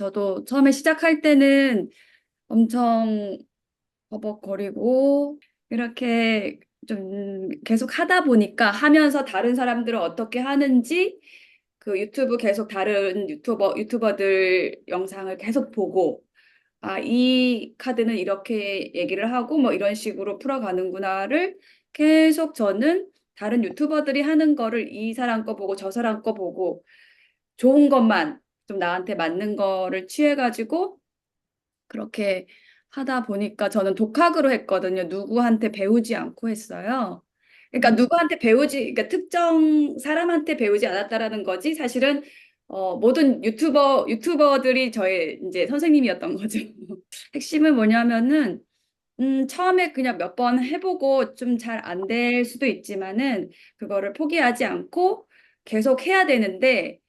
저도 처음에 시작할 때는 엄청 버벅거리고 이렇게 좀 계속 하다 보니까 하면서 다른 사람들은 어떻게 하는지 그 유튜브 계속 다른 유튜버들 영상을 계속 보고 아, 이 카드는 이렇게 얘기를 하고 뭐 이런 식으로 풀어가는구나를 계속 저는 다른 유튜버들이 하는 거를 이 사람 거 보고 저 사람 거 보고 좋은 것만 좀 나한테 맞는 거를 취해가지고 그렇게 하다 보니까 저는 독학으로 했거든요. 누구한테 배우지 않고 했어요. 그러니까 누구한테 배우지, 그러니까 특정 사람한테 배우지 않았다라는 거지. 사실은 모든 유튜버들이 저의 이제 선생님이었던 거죠. 핵심은 뭐냐면은 처음에 그냥 몇 번 해보고 좀 잘 안 될 수도 있지만은 그거를 포기하지 않고 계속 해야 되는데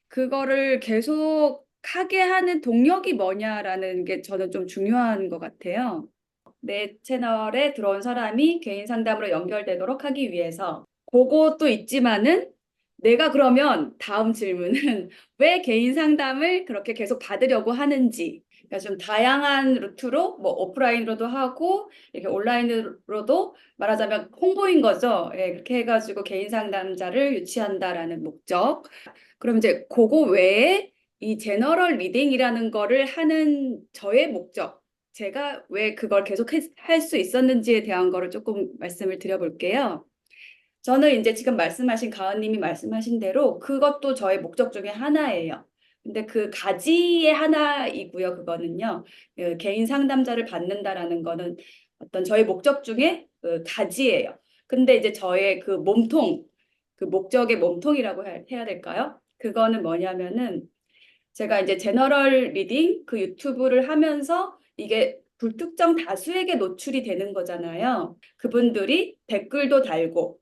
그거를 계속 하게 하는 동력이 뭐냐라는 게 저는 좀 중요한 것 같아요. 내 채널에 들어온 사람이 개인 상담으로 연결되도록 하기 위해서 그것도 있지만은 내가 그러면 다음 질문은 왜 개인 상담을 그렇게 계속 받으려고 하는지 그러니까 좀 다양한 루트로 뭐 오프라인으로도 하고 이렇게 온라인으로도 말하자면 홍보인 거죠. 예, 그렇게 해가지고 개인 상담자를 유치한다라는 목적. 그럼 이제 그거 외에 이 제너럴 리딩이라는 거를 하는 저의 목적, 제가 왜 그걸 계속 할 수 있었는지에 대한 거를 조금 말씀을 드려볼게요. 저는 이제 지금 말씀하신 가은님이 말씀하신 대로 그것도 저의 목적 중에 하나예요. 근데 그 가지의 하나이고요. 그거는요. 그 개인 상담자를 받는다라는 거는 어떤 저의 목적 중에 그 가지예요. 근데 이제 저의 그 몸통, 그 목적의 몸통이라고 해야 될까요? 그거는 뭐냐면은 제가 이제 제너럴 리딩 그 유튜브를 하면서 이게 불특정 다수에게 노출이 되는 거잖아요. 그분들이 댓글도 달고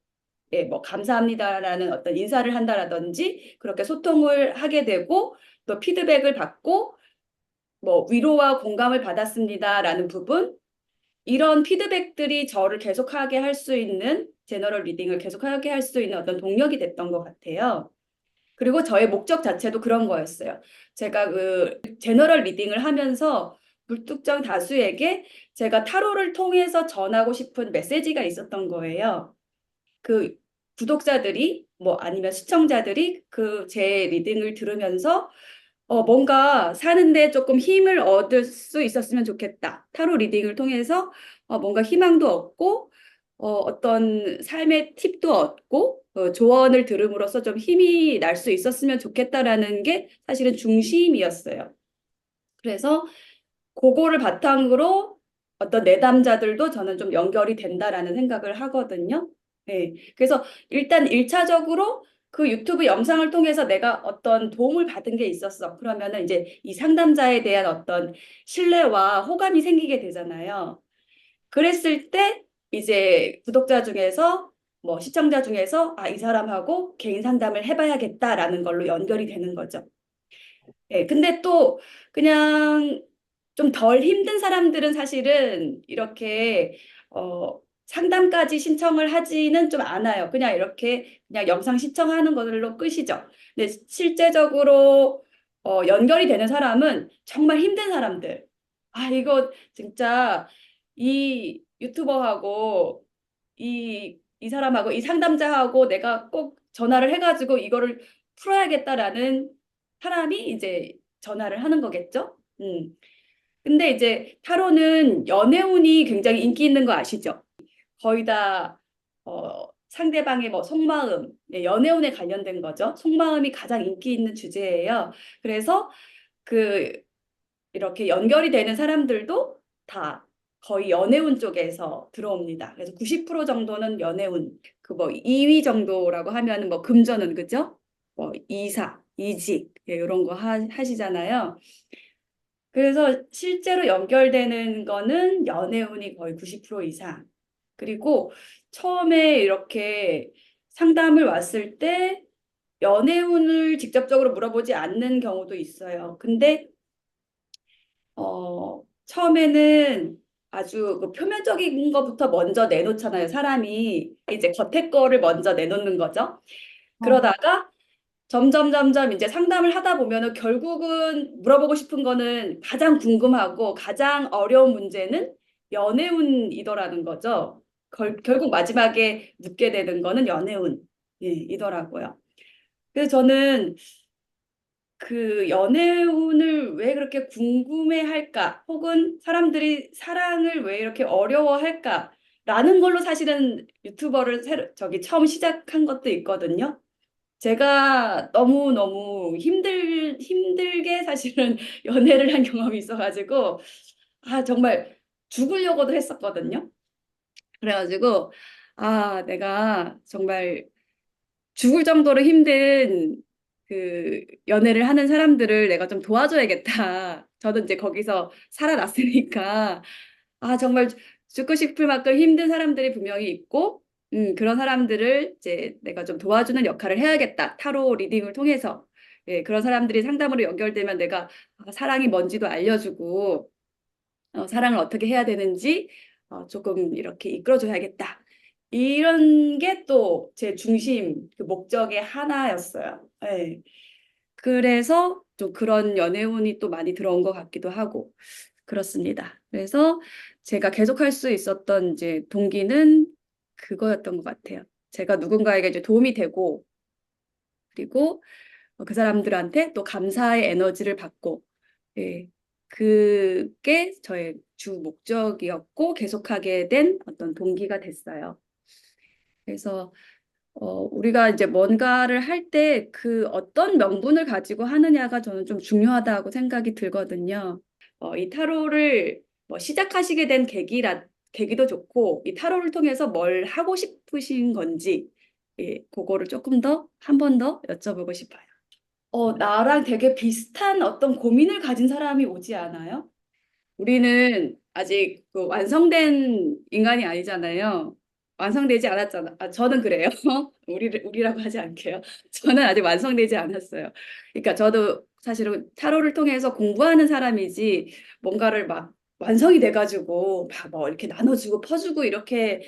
예, 뭐 감사합니다라는 어떤 인사를 한다라든지 그렇게 소통을 하게 되고 또 피드백을 받고 뭐 위로와 공감을 받았습니다라는 부분 이런 피드백들이 저를 계속하게 할 수 있는 제너럴 리딩을 계속하게 할 수 있는 어떤 동력이 됐던 것 같아요. 그리고 저의 목적 자체도 그런 거였어요. 제가 그 제너럴 리딩을 하면서 불특정 다수에게 제가 타로를 통해서 전하고 싶은 메시지가 있었던 거예요. 그 구독자들이 뭐 아니면 시청자들이 그 제 리딩을 들으면서 뭔가 사는데 조금 힘을 얻을 수 있었으면 좋겠다. 타로 리딩을 통해서 뭔가 희망도 얻고 어떤 삶의 팁도 얻고 조언을 들음으로써 좀 힘이 날 수 있었으면 좋겠다라는 게 사실은 중심이었어요. 그래서 그거를 바탕으로 어떤 내담자들도 저는 좀 연결이 된다라는 생각을 하거든요. 네. 그래서 일단 일차적으로 그 유튜브 영상을 통해서 내가 어떤 도움을 받은 게 있었어. 그러면은 이제 이 상담자에 대한 어떤 신뢰와 호감이 생기게 되잖아요. 그랬을 때 이제 구독자 중에서 뭐 시청자 중에서 아, 이 사람하고 개인 상담을 해봐야겠다라는 걸로 연결이 되는 거죠. 예, 근데 또 그냥 좀 덜 힘든 사람들은 사실은 이렇게 상담까지 신청을 하지는 좀 않아요. 그냥 이렇게 그냥 영상 시청하는 걸로 끝이죠. 근데 실제적으로 연결이 되는 사람은 정말 힘든 사람들. 아, 이거 진짜 이 유튜버하고 이 사람하고 이 상담자하고 내가 꼭 전화를 해가지고 이거를 풀어야겠다라는 사람이 이제 전화를 하는 거겠죠. 근데 이제 타로는 연애운이 굉장히 인기 있는 거 아시죠? 거의 다 상대방의 뭐 속마음, 네, 연애운에 관련된 거죠. 속마음이 가장 인기 있는 주제예요. 그래서 그 이렇게 연결이 되는 사람들도 다 거의 연애운 쪽에서 들어옵니다. 그래서 90% 정도는 연애운, 그 뭐 2위 정도라고 하면은 뭐 금전은 그죠? 뭐 이사, 이직 예, 이런 거 하시잖아요. 그래서 실제로 연결되는 거는 연애운이 거의 90% 이상. 그리고 처음에 이렇게 상담을 왔을 때 연애운을 직접적으로 물어보지 않는 경우도 있어요. 근데 처음에는 아주 그 표면적인 것부터 먼저 내놓잖아요. 사람이 이제 겉에 거를 먼저 내놓는 거죠. 어, 그러다가 점점 이제 상담을 하다 보면은 결국은 물어보고 싶은 거는 가장 궁금하고 가장 어려운 문제는 연애운이더라는 거죠. 결국 마지막에 묻게 되는 거는 연애운, 예, 이더라고요. 그래서 저는 그 연애운을 왜 그렇게 궁금해할까? 혹은 사람들이 사랑을 왜 이렇게 어려워할까? 라는 걸로 사실은 유튜버를 저기 처음 시작한 것도 있거든요. 제가 너무너무 힘들게 사실은 연애를 한 경험이 있어가지고, 아, 정말 죽으려고도 했었거든요. 그래가지고, 아, 내가 정말 죽을 정도로 힘든 그 연애를 하는 사람들을 내가 좀 도와줘야겠다. 저는 이제 거기서 살아났으니까, 아, 정말 죽고 싶을 만큼 힘든 사람들이 분명히 있고, 그런 사람들을 이제 내가 좀 도와주는 역할을 해야겠다. 타로 리딩을 통해서. 예, 그런 사람들이 상담으로 연결되면 내가 사랑이 뭔지도 알려주고, 사랑을 어떻게 해야 되는지 조금 이렇게 이끌어줘야겠다. 이런 게 또 제 중심, 그 목적의 하나였어요. 예. 그래서 좀 그런 연애운이 또 많이 들어온 것 같기도 하고, 그렇습니다. 그래서 제가 계속할 수 있었던 이제 동기는 그거였던 것 같아요. 제가 누군가에게 이제 도움이 되고, 그리고 그 사람들한테 또 감사의 에너지를 받고, 예, 그게 저의 주 목적이었고 계속하게 된 어떤 동기가 됐어요. 그래서 우리가 이제 뭔가를 할 때 그 어떤 명분을 가지고 하느냐가 저는 좀 중요하다고 생각이 들거든요. 이 타로를 뭐 시작하시게 된 계기도 좋고, 이 타로를 통해서 뭘 하고 싶으신 건지, 예, 그거를 조금 더, 한 번 더 여쭤보고 싶어요. 나랑 되게 비슷한 어떤 고민을 가진 사람이 오지 않아요? 우리는 아직 그 완성된 인간이 아니잖아요. 완성되지 않았잖아. 아, 저는 그래요. 우리라고 하지 않게요. 저는 아직 완성되지 않았어요. 그러니까 저도 사실은 타로를 통해서 공부하는 사람이지 뭔가를 막 완성이 돼가지고 막 뭐 이렇게 나눠주고 퍼주고 이렇게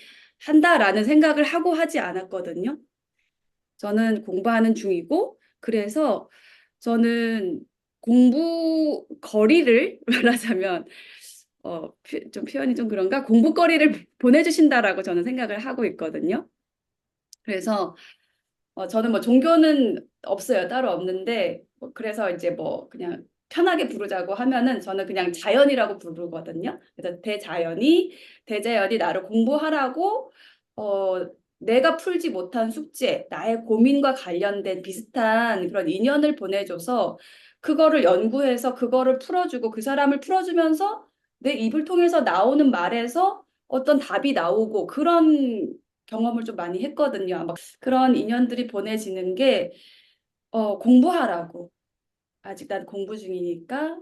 한다라는 생각을 하고 하지 않았거든요. 저는 공부하는 중이고, 그래서 저는 공부 거리를 말하자면, 좀 표현이 좀 그런가? 공부거리를 보내주신다라고 저는 생각을 하고 있거든요. 그래서 저는 뭐 종교는 없어요. 따로 없는데, 그래서 이제 뭐 그냥 편하게 부르자고 하면은 저는 그냥 자연이라고 부르거든요. 그래서 대자연이 나를 공부하라고, 어, 내가 풀지 못한 숙제, 나의 고민과 관련된 비슷한 그런 인연을 보내줘서 그거를 연구해서 그거를 풀어주고 그 사람을 풀어주면서 내 입을 통해서 나오는 말에서 어떤 답이 나오고 그런 경험을 좀 많이 했거든요. 그런 인연들이 보내지는 게 공부하라고. 아직 난 공부 중이니까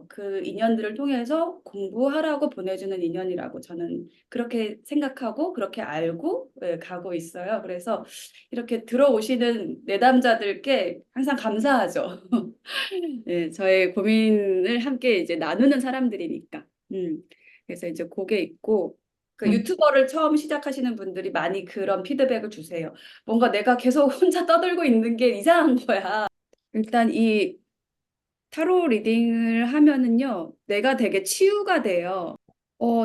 그 인연들을 통해서 공부하라고 보내주는 인연이라고 저는 그렇게 생각하고 그렇게 알고 예, 가고 있어요. 그래서 이렇게 들어오시는 내담자들께 항상 감사하죠. 예, 저의 고민을 함께 이제 나누는 사람들이니까. 그래서 이제 그게 있고, 그 유튜버를 처음 시작하시는 분들이 많이 그런 피드백을 주세요. 뭔가 내가 계속 혼자 떠들고 있는 게 이상한 거야. 일단 이 타로 리딩을 하면은요, 내가 되게 치유가 돼요.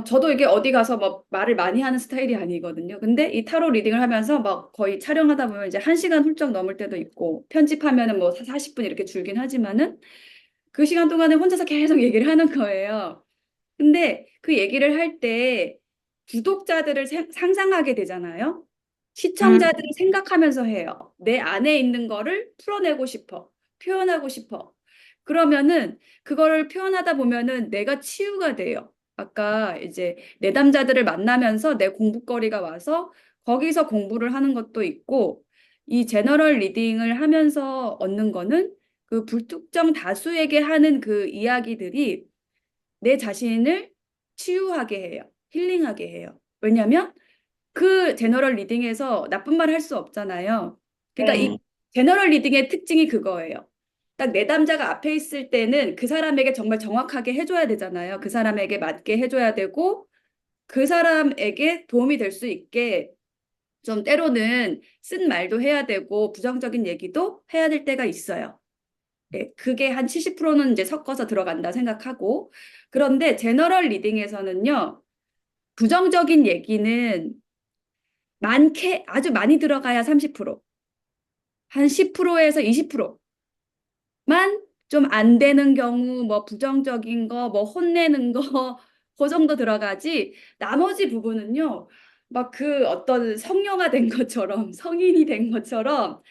저도 이게 어디 가서 막 말을 많이 하는 스타일이 아니거든요. 근데 이 타로 리딩을 하면서 막 거의 촬영하다 보면 이제 1시간 훌쩍 넘을 때도 있고, 편집하면은 뭐 40분 이렇게 줄긴 하지만은 그 시간 동안에 혼자서 계속 얘기를 하는 거예요. 근데 그 얘기를 할 때 구독자들을 상상하게 되잖아요. 시청자들을 생각하면서 해요. 내 안에 있는 거를 풀어내고 싶어. 표현하고 싶어. 그러면은 그거를 표현하다 보면은 내가 치유가 돼요. 아까 이제 내담자들을 만나면서 내 공부거리가 와서 거기서 공부를 하는 것도 있고 이 제너럴 리딩을 하면서 얻는 거는 그 불특정 다수에게 하는 그 이야기들이 내 자신을 치유하게 해요. 힐링하게 해요. 왜냐면 그 제너럴 리딩에서 나쁜 말 할 수 없잖아요. 그러니까 이 제너럴 리딩의 특징이 그거예요. 딱 내담자가 앞에 있을 때는 그 사람에게 정말 정확하게 해줘야 되잖아요. 그 사람에게 맞게 해줘야 되고 그 사람에게 도움이 될 수 있게 좀 때로는 쓴 말도 해야 되고 부정적인 얘기도 해야 될 때가 있어요. 네, 그게 한 70%는 이제 섞어서 들어간다 생각하고. 그런데 제너럴 리딩에서는요, 부정적인 얘기는 많게, 아주 많이 들어가야 30%, 한 10%에서 20%만 좀 안 되는 경우, 뭐 부정적인 거, 뭐 혼내는 거, 그 정도 들어가지, 나머지 부분은요, 막 그 어떤 성령화 된 것처럼, 성인이 된 것처럼,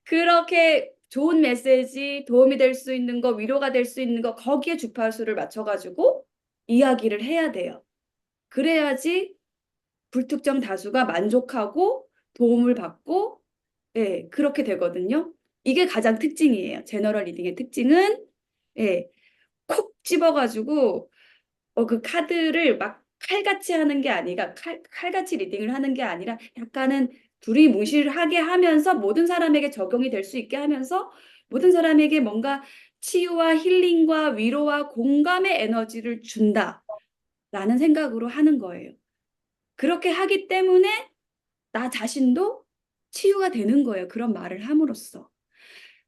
그렇게 좋은 메시지, 도움이 될 수 있는 거, 위로가 될 수 있는 거, 거기에 주파수를 맞춰가지고 이야기를 해야 돼요. 그래야지 불특정 다수가 만족하고 도움을 받고, 예, 그렇게 되거든요. 이게 가장 특징이에요. 제너럴 리딩의 특징은, 예, 콕 집어가지고, 그 카드를 막 칼같이 하는 게 아니라, 칼같이 리딩을 하는 게 아니라, 약간은 두리뭉실하게 하면서 모든 사람에게 적용이 될 수 있게 하면서 모든 사람에게 뭔가 치유와 힐링과 위로와 공감의 에너지를 준다라는 생각으로 하는 거예요. 그렇게 하기 때문에 나 자신도 치유가 되는 거예요. 그런 말을 함으로써.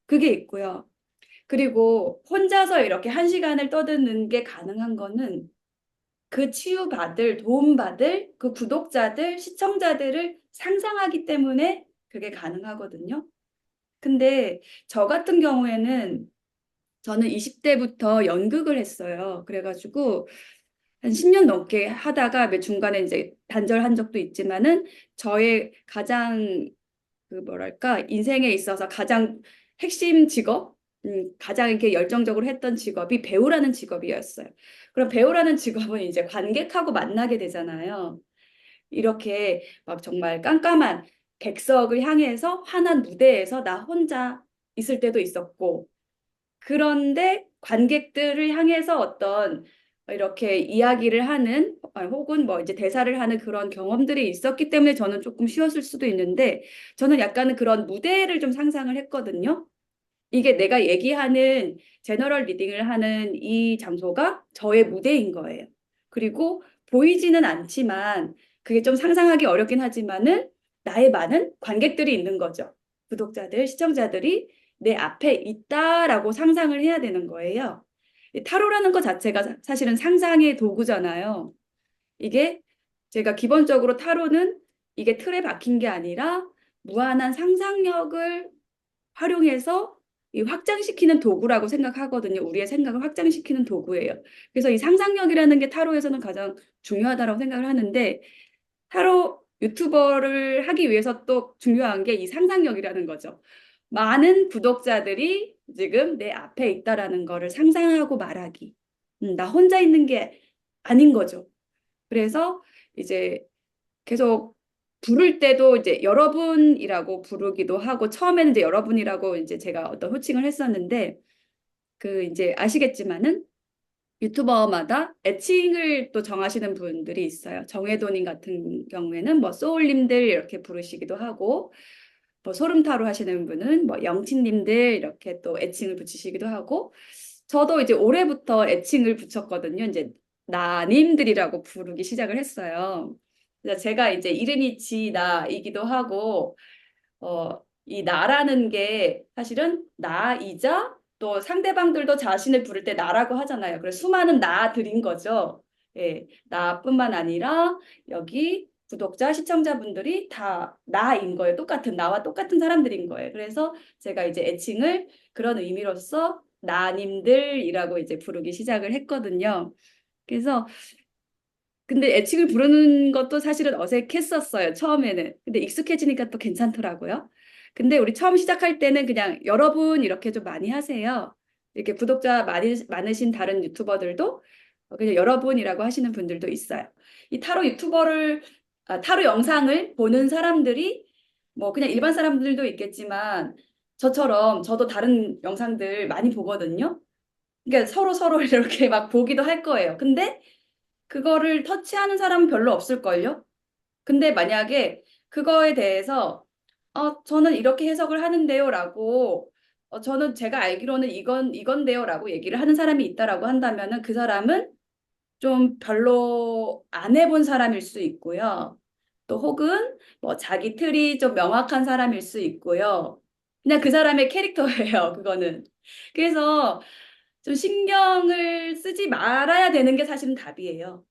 그게 있고요. 그리고 혼자서 이렇게 한 시간을 떠드는 게 가능한 거는 그 치유받을, 도움받을 그 구독자들, 시청자들을 상상하기 때문에 그게 가능하거든요. 근데 저 같은 경우에는 저는 20대부터 연극을 했어요. 그래가지고 한 10년 넘게 하다가 매 중간에 이제 단절한 적도 있지만은 저의 가장 그 뭐랄까 인생에 있어서 가장 핵심 직업, 가장 이렇게 열정적으로 했던 직업이 배우라는 직업이었어요. 그럼 배우라는 직업은 이제 관객하고 만나게 되잖아요. 이렇게 막 정말 깜깜한 객석을 향해서 환한 무대에서 나 혼자 있을 때도 있었고, 그런데 관객들을 향해서 어떤 이렇게 이야기를 하는 혹은 뭐 이제 대사를 하는 그런 경험들이 있었기 때문에 저는 조금 쉬웠을 수도 있는데 저는 약간은 그런 무대를 좀 상상을 했거든요. 이게 내가 얘기하는 제너럴 리딩을 하는 이 장소가 저의 무대인 거예요. 그리고 보이지는 않지만 그게 좀 상상하기 어렵긴 하지만은 나의 많은 관객들이 있는 거죠. 구독자들, 시청자들이 내 앞에 있다라고 상상을 해야 되는 거예요. 이 타로라는 것 자체가 사실은 상상의 도구잖아요. 이게 제가 기본적으로 타로는 이게 틀에 박힌 게 아니라 무한한 상상력을 활용해서 이 확장시키는 도구라고 생각하거든요. 우리의 생각을 확장시키는 도구예요. 그래서 이 상상력이라는 게 타로에서는 가장 중요하다고 생각을 하는데 타로 유튜버를 하기 위해서 또 중요한 게 이 상상력이라는 거죠. 많은 구독자들이 지금 내 앞에 있다라는 거를 상상하고 말하기. 나 혼자 있는 게 아닌 거죠. 그래서 이제 계속 부를 때도 이제 여러분이라고 부르기도 하고 처음에는 이제 여러분이라고 이제 제가 어떤 호칭을 했었는데 그 이제 아시겠지만은 유튜버마다 애칭을 또 정하시는 분들이 있어요. 정혜도님 같은 경우에는 뭐 소울님들 이렇게 부르시기도 하고 뭐 소름타로 하시는 분은 뭐 영친님들 이렇게 또 애칭을 붙이시기도 하고 저도 이제 올해부터 애칭을 붙였거든요. 이제 나님들이라고 부르기 시작을 했어요. 그래서 제가 이제 이름이 지나이기도 하고 이 나라는 게 사실은 나이자 또 상대방들도 자신을 부를 때 나라고 하잖아요. 그래서 수많은 나들인 거죠. 예, 나뿐만 아니라 여기 구독자, 시청자분들이 다 나인 거예요. 똑같은 나와 똑같은 사람들인 거예요. 그래서 제가 이제 애칭을 그런 의미로서 나님들이라고 이제 부르기 시작을 했거든요. 그래서 근데 애칭을 부르는 것도 사실은 어색했었어요, 처음에는. 근데 익숙해지니까 또 괜찮더라고요. 근데 우리 처음 시작할 때는 그냥 여러분 이렇게 좀 많이 하세요. 이렇게 구독자 많으신 다른 유튜버들도 그냥 여러분이라고 하시는 분들도 있어요. 이 타로 영상을 보는 사람들이 뭐 그냥 일반 사람들도 있겠지만 저처럼 저도 다른 영상들 많이 보거든요. 그러니까 서로 이렇게 막 보기도 할 거예요. 근데 그거를 터치하는 사람은 별로 없을걸요? 근데 만약에 그거에 대해서 저는 이렇게 해석을 하는데요 라고 저는 제가 알기로는 이건데요 라고 얘기를 하는 사람이 있다라고 한다면은 그 사람은 좀 별로 안 해본 사람일 수 있고요. 또 혹은 뭐 자기 틀이 좀 명확한 사람일 수 있고요. 그냥 그 사람의 캐릭터예요, 그거는. 그래서 좀 신경을 쓰지 말아야 되는 게 사실은 답이에요.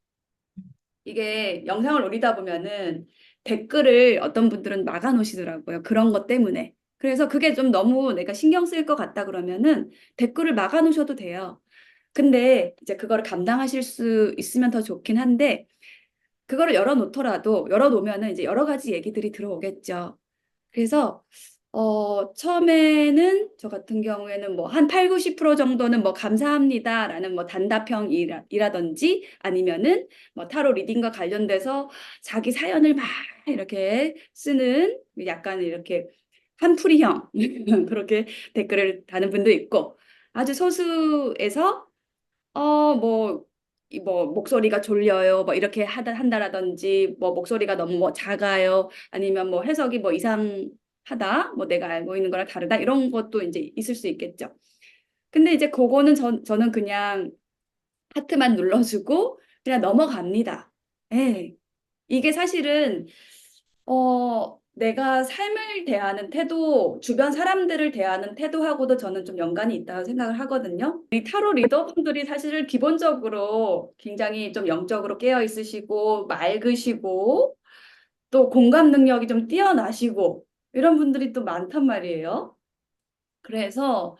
이게 영상을 올리다 보면은 댓글을 어떤 분들은 막아 놓으시더라고요. 그런 것 때문에. 그래서 그게 좀 너무 내가 신경 쓸 것 같다 그러면은 댓글을 막아 놓으셔도 돼요. 근데 이제 그거를 감당하실 수 있으면 더 좋긴 한데 그거를 열어놓더라도 열어놓으면은 이제 여러 가지 얘기들이 들어오겠죠. 그래서 처음에는 저 같은 경우에는 뭐 한 8, 90% 정도는 뭐 감사합니다라는 뭐 단답형이라든지 아니면은 뭐 타로 리딩과 관련돼서 자기 사연을 막 이렇게 쓰는 약간 이렇게 한풀이형 그렇게 댓글을 다는 분도 있고 아주 소수에서 뭐, 뭐, 목소리가 졸려요. 뭐, 이렇게 한다라든지, 뭐, 목소리가 너무 뭐 작아요. 아니면 뭐, 해석이 뭐 이상하다. 뭐, 내가 알고 있는 거랑 다르다. 이런 것도 이제 있을 수 있겠죠. 근데 이제 그거는 저는 그냥 하트만 눌러주고, 그냥 넘어갑니다. 예. 이게 사실은 내가 삶을 대하는 태도, 주변 사람들을 대하는 태도하고도 저는 좀 연관이 있다고 생각을 하거든요. 이 타로 리더분들이 사실 기본적으로 굉장히 좀 영적으로 깨어 있으시고, 맑으시고, 또 공감 능력이 좀 뛰어나시고, 이런 분들이 또 많단 말이에요. 그래서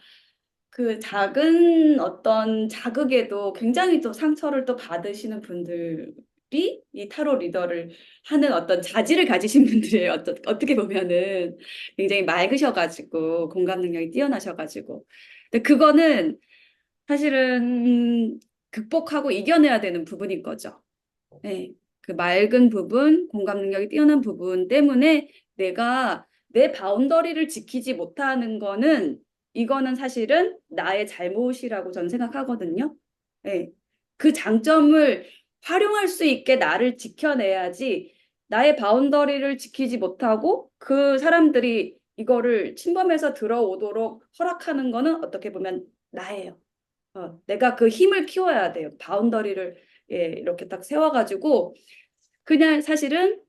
그 작은 어떤 자극에도 굉장히 또 상처를 또 받으시는 분들이 이 타로 리더를 하는 어떤 자질을 가지신 분들이에요. 어떻게 보면은 굉장히 맑으셔가지고 공감 능력이 뛰어나셔가지고. 근데 그거는 사실은 극복하고 이겨내야 되는 부분인 거죠. 네. 그 맑은 부분, 공감 능력이 뛰어난 부분 때문에 내가 내 바운더리를 지키지 못하는 거는 이거는 사실은 나의 잘못이라고 저는 생각하거든요. 네. 그 장점을 활용할 수 있게 나를 지켜내야지 나의 바운더리를 지키지 못하고 그 사람들이 이거를 침범해서 들어오도록 허락하는 거는 어떻게 보면 나예요. 내가 그 힘을 키워야 돼요. 바운더리를 예, 이렇게 딱 세워가지고 그냥 사실은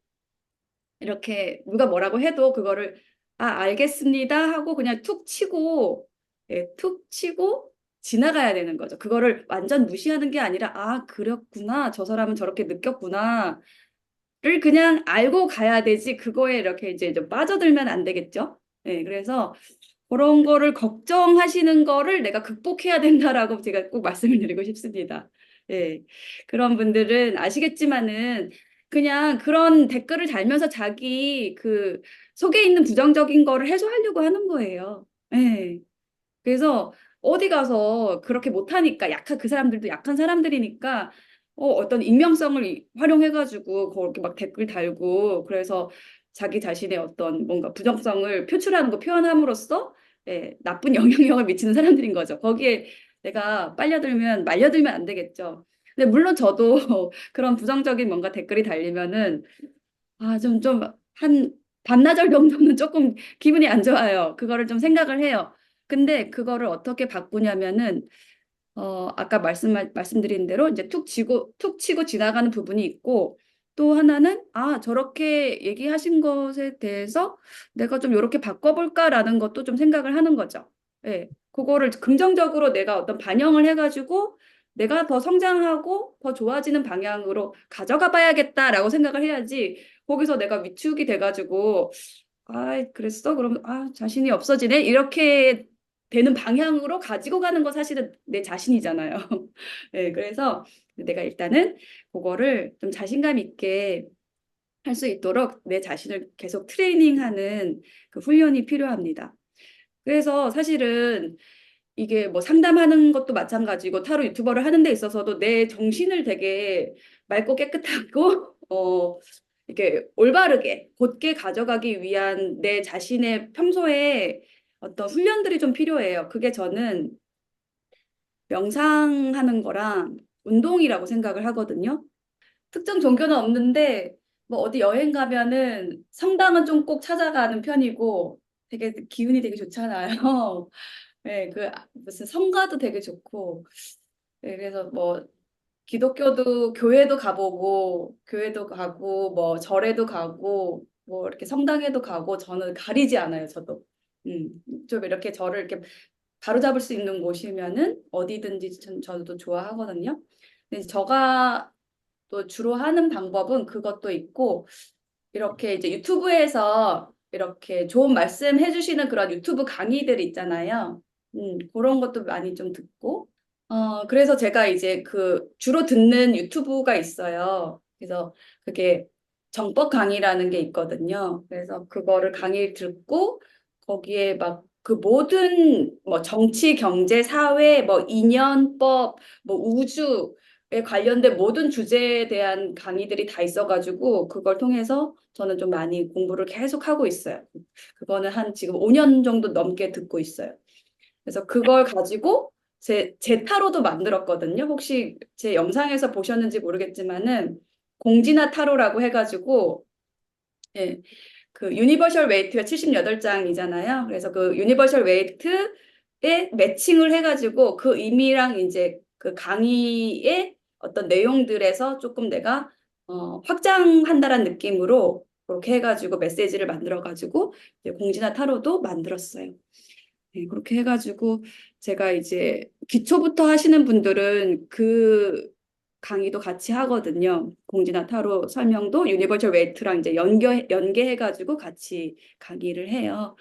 이렇게 누가 뭐라고 해도 그거를 알겠습니다 하고 그냥 툭 치고 예, 툭 치고 지나가야 되는 거죠. 그거를 완전 무시하는 게 아니라 그랬구나. 저 사람은 저렇게 느꼈구나. 를 그냥 알고 가야 되지 그거에 이렇게 이제 좀 빠져들면 안 되겠죠. 네, 그래서 그런 거를 걱정하시는 거를 내가 극복해야 된다라고 제가 꼭 말씀을 드리고 싶습니다. 예. 그런 분들은 아시겠지만은 그냥 그런 댓글을 달면서 자기 그 속에 있는 부정적인 거를 해소하려고 하는 거예요. 예. 그래서 어디 가서 그렇게 못하니까 그 사람들도 약한 사람들이니까 어떤 익명성을 활용해가지고 그렇게 막 댓글 달고 그래서 자기 자신의 어떤 뭔가 부정성을 표출하는 거 표현함으로써 예, 나쁜 영향력을 미치는 사람들인 거죠. 거기에 내가 말려들면 안 되겠죠. 근데 물론 저도 그런 부정적인 뭔가 댓글이 달리면은 한 반나절 정도는 조금 기분이 안 좋아요. 그거를 좀 생각을 해요. 근데 그거를 어떻게 바꾸냐면은, 아까 말씀드린 대로 이제 툭 치고 지나가는 부분이 있고, 또 하나는, 저렇게 얘기하신 것에 대해서 내가 좀 이렇게 바꿔볼까라는 것도 좀 생각을 하는 거죠. 예. 그거를 긍정적으로 내가 어떤 반영을 해가지고, 내가 더 성장하고 더 좋아지는 방향으로 가져가 봐야겠다라고 생각을 해야지, 거기서 내가 위축이 돼가지고, 그랬어? 그러면, 자신이 없어지네? 이렇게 되는 방향으로 가지고 가는 거 사실은 내 자신이잖아요. 네, 그래서 내가 일단은 그거를 좀 자신감 있게 할 수 있도록 내 자신을 계속 트레이닝하는 그 훈련이 필요합니다. 그래서 사실은 이게 뭐 상담하는 것도 마찬가지고 타로 유튜버를 하는 데 있어서도 내 정신을 되게 맑고 깨끗하고 이렇게 올바르게 곧게 가져가기 위한 내 자신의 평소에 어떤 훈련들이 좀 필요해요. 그게 저는 명상하는 거랑 운동이라고 생각을 하거든요. 특정 종교는 없는데 뭐 어디 여행 가면은 성당은 좀 꼭 찾아가는 편이고 되게 기운이 되게 좋잖아요. 네, 무슨 성가도 되게 좋고 네, 그래서 뭐 기독교도 교회도 가고 뭐 절에도 가고 뭐 이렇게 성당에도 가고 저는 가리지 않아요. 저도 음, 좀 이렇게 저를 이렇게 바로잡을 수 있는 곳이면은 어디든지 저도 좋아하거든요. 근데 제가 또 주로 하는 방법은 그것도 있고 이렇게 이제 유튜브에서 이렇게 좋은 말씀 해주시는 그런 유튜브 강의들 있잖아요. 그런 것도 많이 좀 듣고 그래서 제가 이제 그 주로 듣는 유튜브가 있어요. 그래서 그게 정법 강의라는 게 있거든요. 그래서 그거를 강의를 듣고 거기에 막 그 모든 뭐 정치, 경제, 사회, 뭐 인연법, 뭐 우주에 관련된 모든 주제에 대한 강의들이 다 있어가지고 그걸 통해서 저는 좀 많이 공부를 계속 하고 있어요. 그거는 한 지금 5년 정도 넘게 듣고 있어요. 그래서 그걸 가지고 제 타로도 만들었거든요. 혹시 제 영상에서 보셨는지 모르겠지만은 공지나 타로라고 해가지고 예, 그 유니버셜 웨이트가 78장이잖아요. 그래서 그 유니버셜 웨이트에 매칭을 해가지고 그 의미랑 이제 그 강의의 어떤 내용들에서 조금 내가 확장한다는 느낌으로 그렇게 해가지고 메시지를 만들어가지고 이제 공지나 타로도 만들었어요. 네, 그렇게 해가지고 제가 이제 기초부터 하시는 분들은 그 강의도 같이 하거든요. 공지나 타로 설명도 유니버셜 웨이트랑 이제 연계해가지고 같이 강의를 해요.